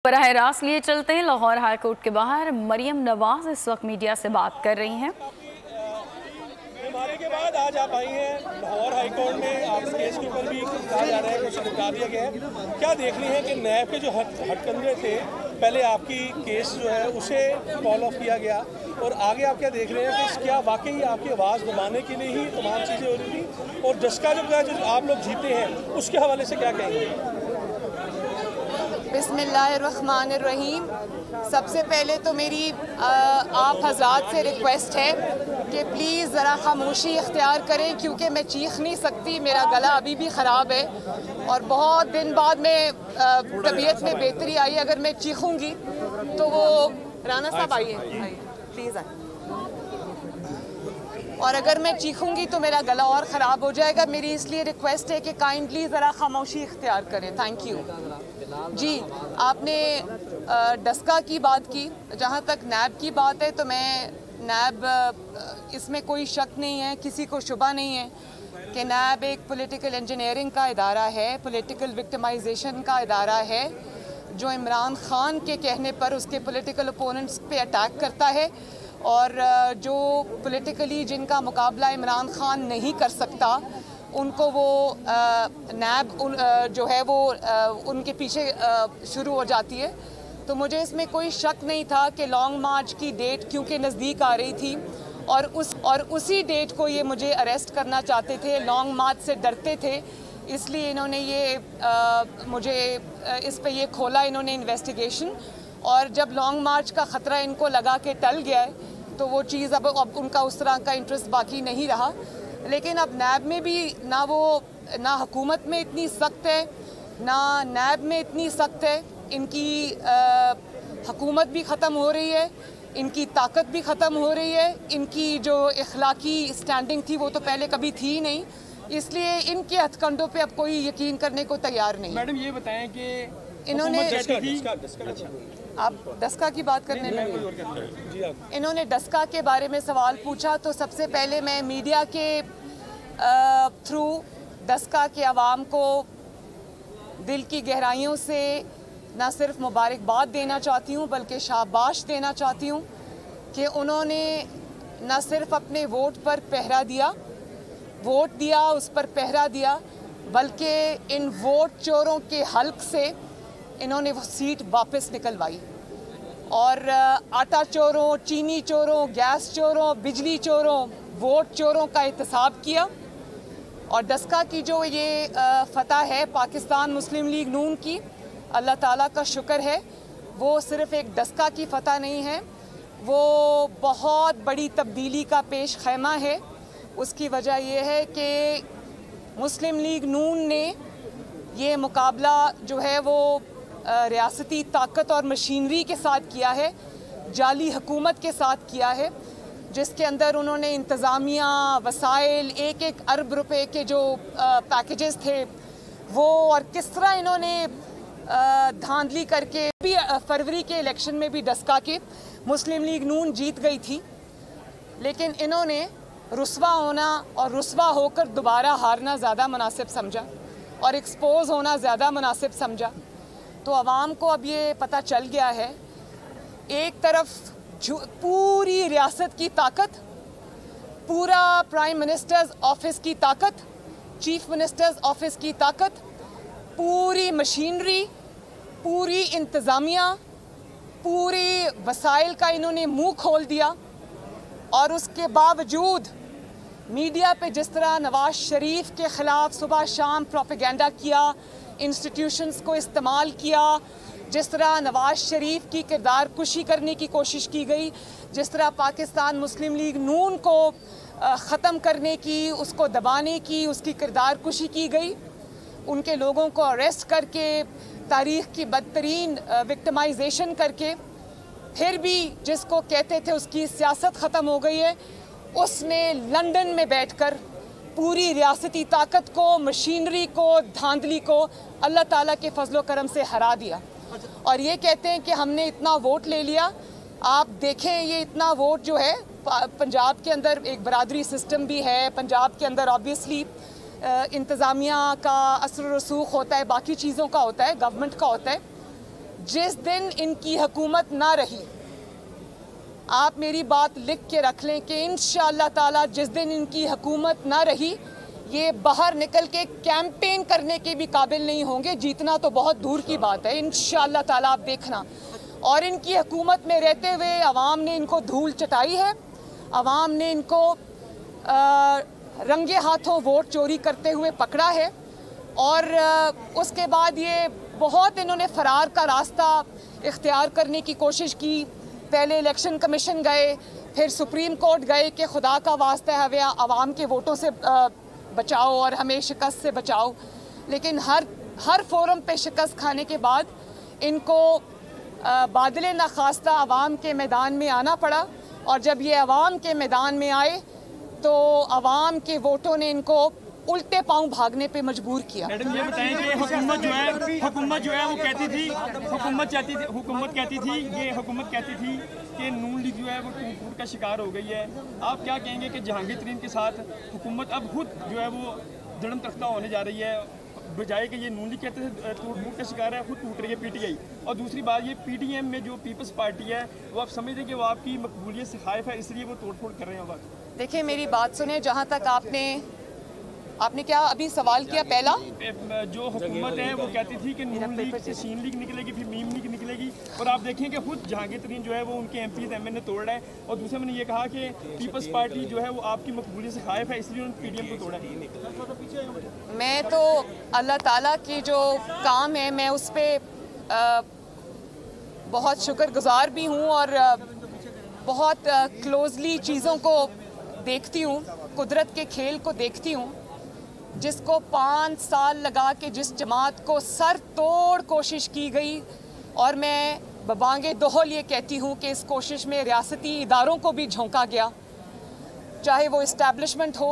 براہ راست لیے چلتے ہیں لاہور ہائی کورٹ کے باہر مریم نواز اس وقت میڈیا سے بات کر رہی ہیں۔ بیماری کے بعد آج آپ آئی ہیں لاہور ہائی کورٹ میں، آپ اس کیس کے اوپر بھی کہا جا رہا ہے، کچھ لٹا دیا گیا ہے۔ کیا دیکھ رہی ہیں کہ نیب کے جو ہٹکندے تھے، پہلے آپ کی کیس جو ہے اسے کال آف کیا گیا، اور آگے آپ کیا دیکھ رہے ہیں کہ کیا واقعی آپ کی آواز دبانے کے لیے ہی تمام چیزیں ہو رہی تھیں، اور ڈسکا جو آپ لوگ جیتے ہیں اس کے حوالے سے کیا کہیں گے؟ بسم اللہ الرحمن الرحیم۔ سب سے پہلے تو میری آپ حضرات سے ریکویسٹ ہے کہ پلیز ذرا خاموشی اختیار کریں، کیونکہ میں چیخ نہیں سکتی، میرا گلا ابھی بھی خراب ہے اور بہت دن بعد میں طبیعت میں بہتری آئی۔ اگر میں چیخوں گی تو وہ رانا صاحب آئیے پلیز آئیے، اور اگر میں چیخوں گی تو میرا گلا اور خراب ہو جائے گا۔ میری اس لیے ریکویسٹ ہے کہ کائنڈلی ذرا خاموشی اختیار کریں۔ تھینک یو جی۔ آپ نے ڈسکا کی بات کی، جہاں تک نیب کی بات ہے تو میں نیب اس میں کوئی شک نہیں ہے، کسی کو شبہ نہیں ہے کہ نیب ایک پولیٹیکل انجینئرنگ کا ادارہ ہے، پولیٹیکل وکٹمائزیشن کا ادارہ ہے، جو عمران خان کے کہنے پر اس کے پولیٹیکل اپوننٹس پہ اٹیک کرتا ہے، اور جو پولیٹیکلی جن کا مقابلہ عمران خان نہیں کر سکتا ان کو وہ نیب جو ہے وہ ان کے پیچھے شروع ہو جاتی ہے۔ تو مجھے اس میں کوئی شک نہیں تھا کہ لانگ مارچ کی ڈیٹ کیونکہ نزدیک آ رہی تھی اور اسی ڈیٹ کو یہ مجھے اریسٹ کرنا چاہتے تھے، لانگ مارچ سے ڈرتے تھے، اس لیے انہوں نے یہ مجھے اس پہ یہ کھولا انہوں نے انویسٹیگیشن، اور جب لانگ مارچ کا خطرہ ان کو لگا کہ ٹل گیا ہے تو وہ چیز اب ان کا اس طرح کا انٹرسٹ باقی نہیں رہا۔ لیکن اب نیب میں بھی نہ حکومت میں اتنی سخت ہے، نہ نیب میں اتنی سخت ہے، ان کی حکومت بھی ختم ہو رہی ہے، ان کی طاقت بھی ختم ہو رہی ہے، ان کی جو اخلاقی سٹینڈنگ تھی وہ تو پہلے کبھی تھی ہی نہیں، اس لیے ان کے ہتھ کنڈوں پہ اب کوئی یقین کرنے کو تیار نہیں۔ میڈم یہ بتائیں کہ انہوں نے آپ ڈسکا کی بات کرنے میں انہوں نے ڈسکا کے بارے میں سوال پوچھا، تو سب سے پہلے میں میڈیا کے تھرو ڈسکا کے عوام کو دل کی گہرائیوں سے نہ صرف مبارکباد دینا چاہتی ہوں بلکہ شاباش دینا چاہتی ہوں کہ انہوں نے نہ صرف اپنے ووٹ پر پہرا دیا، ووٹ دیا، اس پر پہرا دیا، بلکہ ان ووٹ چوروں کے حلق سے انہوں نے وہ سیٹ واپس نکلوائی، اور آٹا چوروں، چینی چوروں، گیس چوروں، بجلی چوروں، ووٹ چوروں کا احتساب کیا۔ اور ڈسکا کی جو یہ فتح ہے پاکستان مسلم لیگ نون کی، اللہ تعالیٰ کا شکر ہے، وہ صرف ایک ڈسکا کی فتح نہیں ہے، وہ بہت بڑی تبدیلی کا پیش خیمہ ہے۔ اس کی وجہ یہ ہے کہ مسلم لیگ نون نے یہ مقابلہ جو ہے وہ ریاستی طاقت اور مشینری کے ساتھ کیا ہے، جعلی حکومت کے ساتھ کیا ہے، جس کے اندر انہوں نے انتظامیہ، وسائل، 1 ارب روپے کے جو پیکیجز تھے وہ، اور کس طرح انہوں نے دھاندلی کر کے بھی فروری کے الیکشن میں بھی ڈسکا کے مسلم لیگ نون جیت گئی تھی، لیکن انہوں نے رسوا ہونا اور رسوا ہو کر دوبارہ ہارنا زیادہ مناسب سمجھا اور ایکسپوز ہونا زیادہ مناسب سمجھا۔ تو عوام کو اب یہ پتہ چل گیا ہے، ایک طرف پوری ریاست کی طاقت، پورا پرائم منسٹرز آفس کی طاقت، چیف منسٹرز آفس کی طاقت، پوری مشینری، پوری انتظامیہ، پوری وسائل کا انہوں نے منہ کھول دیا، اور اس کے باوجود میڈیا پہ جس طرح نواز شریف کے خلاف صبح شام پروپیگنڈا کیا، انسٹیٹیوشنز کو استعمال کیا، جس طرح نواز شریف کی کردار کشی کرنے کی کوشش کی گئی، جس طرح پاکستان مسلم لیگ نون کو ختم کرنے کی، اس کو دبانے کی، اس کی کردار کشی کی گئی، ان کے لوگوں کو اریسٹ کر کے، تاریخ کی بدترین وکٹمائزیشن کر کے، پھر بھی جس کو کہتے تھے اس کی سیاست ختم ہو گئی ہے، اس نے لندن میں بیٹھ کر پوری ریاستی طاقت کو، مشینری کو، دھاندلی کو اللہ تعالیٰ کے فضل و کرم سے ہرا دیا، اور یہ کہتے ہیں کہ ہم نے اتنا ووٹ لے لیا۔ آپ دیکھیں یہ اتنا ووٹ جو ہے، پنجاب کے اندر ایک برادری سسٹم بھی ہے، پنجاب کے اندر آبویسلی انتظامیہ کا اثر و رسوخ ہوتا ہے، باقی چیزوں کا ہوتا ہے، گورنمنٹ کا ہوتا ہے، जिस दिन इनकी हुकूमत ना रही, आप मेरी बात लिख के रख लें कि इंशाअल्लाह ताला जिस दिन इनकी हुकूमत ना रही, ये बाहर निकल के कैंपेन करने के भी काबिल नहीं होंगे। जीतना तो बहुत दूर की बात है, इंशाअल्लाह ताला आप देखना। और इनकी हुकूमत में रहते हुए अवाम ने इनको धूल चटाई है, अवाम ने इनको रंगे हाथों वोट चोरी करते हुए पकड़ा है। और उसके बाद ये बहुत इन्होंने फ़रार का रास्ता इख्तियार करने की कोशिश की। पहले इलेक्शन कमीशन गए, फिर सुप्रीम कोर्ट गए कि खुदा का वास्ता है हमें आवाम के वोटों से बचाओ और हमें शिकस्त से बचाओ। लेकिन हर फोरम पे शिकस्त खाने के बाद इनको बादले नाखास्ता आवाम के मैदान में आना पड़ा। और जब ये आवाम के मैदान में आए तो आवाम के वोटों ने इनको उल्टे पांव भागने पे मजबूर किया। मैडम ये बताएं कि हुकूमत जो है वो कहती थी, हुकूमत कहती थी कि नून लीग जो है वो टूट का शिकार हो गई है। आप क्या कहेंगे कि जहांगीर तरीन के साथ हुकूमत अब खुद जो है वो धड़म तख्ता होने जा रही है, बजाय कि ये नून लीग कहते थे टूट का शिकार है, खुद टूट रही है पीटीआई। और दूसरी बात ये पीटीएम में जो पीपल्स पार्टी है वो आप समझते हैं कि वो आपकी मकबूलियत से खाइफ है, इसलिए वो तोड़ फोड़ कर रहे हैं वक्त। देखिए मेरी बात सुने, जहाँ तक आपने क्या अभी सवाल किया, पहला जो हुकूमत है वो कहती थी कि नून लीग से शीन लीग निकलेगी, फिर मीम लीग निकलेगी, और आप देखें कि खुद जहांगीर तरीन जो है वो उनके एमपी एमएनए तोड़ रहा है। और दूसरा मैंने ये कहा कि पीपल्स पार्टी जो है वो आपकी मकबूलियत से खाइफ है, इसलिए उन्होंने पीडीएम को तोड़ा है। मैं तो अल्लाह ताला की जो काम है मैं उस पर बहुत शुक्रगुजार भी हूँ और बहुत क्लोजली चीज़ों को देखती हूँ, कुदरत के खेल को देखती हूँ। जिसको 5 साल लगा के जिस जमात को सर तोड़ कोशिश की गई, और मैं बबांगे दोहल ये कहती हूँ कि इस कोशिश में रियासती इदारों को भी झोंका गया, चाहे वो इस्टेब्लिशमेंट हो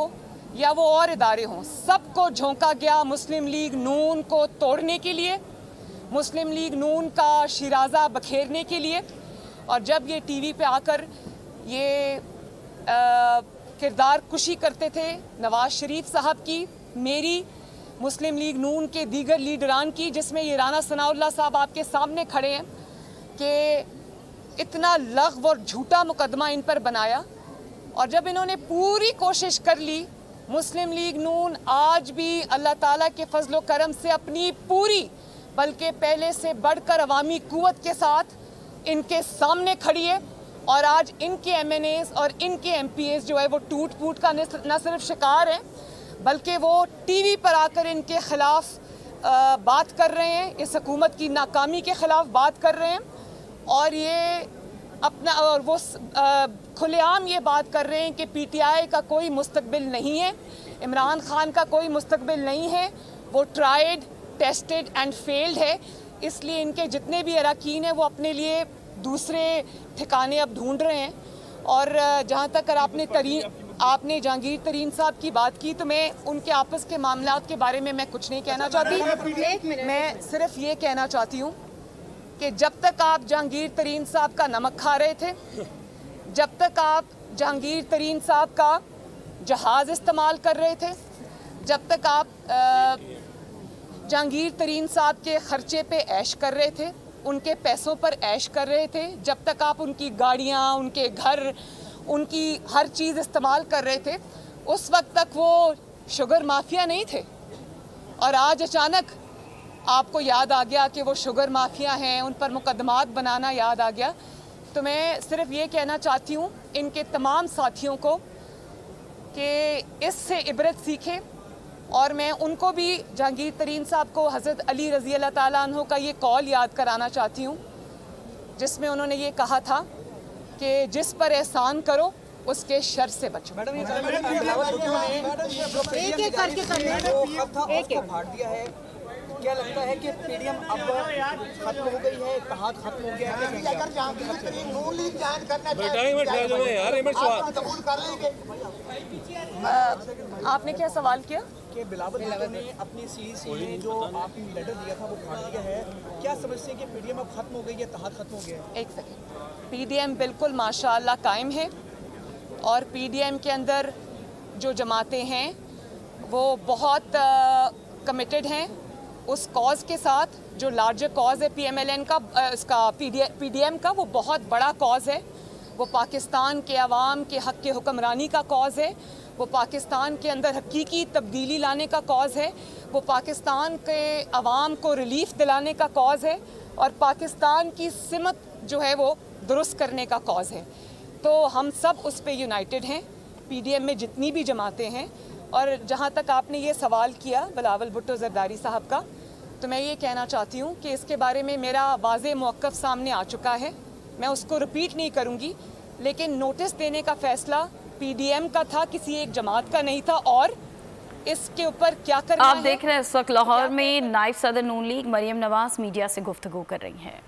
या वो और इदारे हों, सबको झोंका गया मुस्लिम लीग नून को तोड़ने के लिए, मुस्लिम लीग नून का शिराजा बखेरने के लिए। और जब ये टीवी पे आकर ये किरदार कुशी करते थे नवाज शरीफ साहब की, मेरी, मुस्लिम लीग नून के दीगर लीडरान की, जिसमें ये राना सनाउल्लाह साहब आपके सामने खड़े हैं, कि इतना लग़्व और झूठा मुकदमा इन पर बनाया। और जब इन्होंने पूरी कोशिश कर ली, मुस्लिम लीग नून आज भी अल्लाह ताला के फजलो करम से अपनी पूरी, बल्कि पहले से बढ़कर अवामी कुव्वत के साथ इनके सामने खड़ी है। और आज इनके एमएनएस और इनके एमपीएस जो है वो टूट फूट का न सिर्फ शिकार हैं, बल्कि वो टीवी पर आकर इनके ख़िलाफ़ बात कर रहे हैं, इस हुकूमत की नाकामी के ख़िलाफ़ बात कर रहे हैं। और ये अपना, और वो खुलेआम ये बात कर रहे हैं कि पीटीआई का कोई मुस्तकबिल नहीं है, इमरान खान का कोई मुस्तकबिल नहीं है, वो ट्राइड, टेस्टेड एंड फेल्ड है। इसलिए इनके जितने भी अरकान हैं वो अपने लिए दूसरे ठिकाने अब ढूंढ रहे हैं। और जहाँ तक आपने जहांगीर तरीन साहब की बात की, तो मैं उनके आपस के मामलात के बारे में मैं कुछ नहीं कहना चाहती। मैं सिर्फ ये कहना चाहती हूँ कि जब तक आप जहांगीर तरीन साहब का नमक खा रहे थे, जब तक आप जहांगीर तरीन साहब का जहाज़ इस्तेमाल कर रहे थे, जब तक आप जहांगीर तरीन साहब के ख़र्चे पे ऐश कर रहे थे, उनके पैसों पर ऐश कर रहे थे, जब तक आप उनकी गाड़ियाँ, उनके घर, उनकी हर चीज़ इस्तेमाल कर रहे थे, उस वक्त तक वो शुगर माफिया नहीं थे। और आज अचानक आपको याद आ गया कि वो शुगर माफिया हैं, उन पर मुकदमात बनाना याद आ गया। तो मैं सिर्फ ये कहना चाहती हूँ इनके तमाम साथियों को कि इससे इबरत सीखें। और मैं उनको भी, जहांगीर तरीन साहब को हज़रत अली रज़ी अल्लाह ताला अन्हु का ये कौल याद कराना चाहती हूँ, जिसमें उन्होंने ये कहा था कि जिस पर एहसान करो उसके शर से बचो। मैडम ये एक करके फाड़ दिया है, क्या लगता है कि पीडीएम अब खत्म हो गई है, इत्तेहाद खत्म हो गया है? अगर जहांगीर तरीन नून लीग ज्वाइन करना आपने क्या सवाल किया? कि बिलावल भुट्टो ने अपनी सीईसी में जो आपने लेटर दिया था वो फाड़ दिया है, क्या समझते हैं कि पीडीएम अब खत्म हो गई है, इत्तेहाद खत्म हो गया है? एक सेकंड, पीडीएम बिल्कुल माशाअल्लाह कायम है। और पीडीएम के अंदर जो जमातें हैं वो बहुत कमिटेड हैं उस कॉज के साथ जो लार्जर कॉज है PMLN का, इसका PDM का, वो बहुत बड़ा कॉज है। वो पाकिस्तान के अवाम के हक़ के हुक्मरानी का कॉज है। वो पाकिस्तान के अंदर हकीकी तब्दीली लाने का कॉज है। वो पाकिस्तान के अवाम को रिलीफ दिलाने का कॉज है और पाकिस्तान की सिमत जो है वो दुरुस्त करने का कॉज है। तो हम सब उस पे यूनाइटेड हैं, PDM में जितनी भी जमातें हैं। और जहाँ तक आपने ये सवाल किया बिलावल भुट्टो ज़रदारी साहब का, तो मैं ये कहना चाहती हूँ कि इसके बारे में मेरा वाज़े मौक़िफ़ सामने आ चुका है, मैं उसको रिपीट नहीं करूँगी। लेकिन नोटिस देने का फ़ैसला PDM का था, किसी एक जमात का नहीं था। और इसके ऊपर क्या करना है, आप देख रहे हैं इस वक्त लाहौर में नायब सदर नून लीग मरियम नवाज मीडिया से गुफ्तगू कर रही हैं।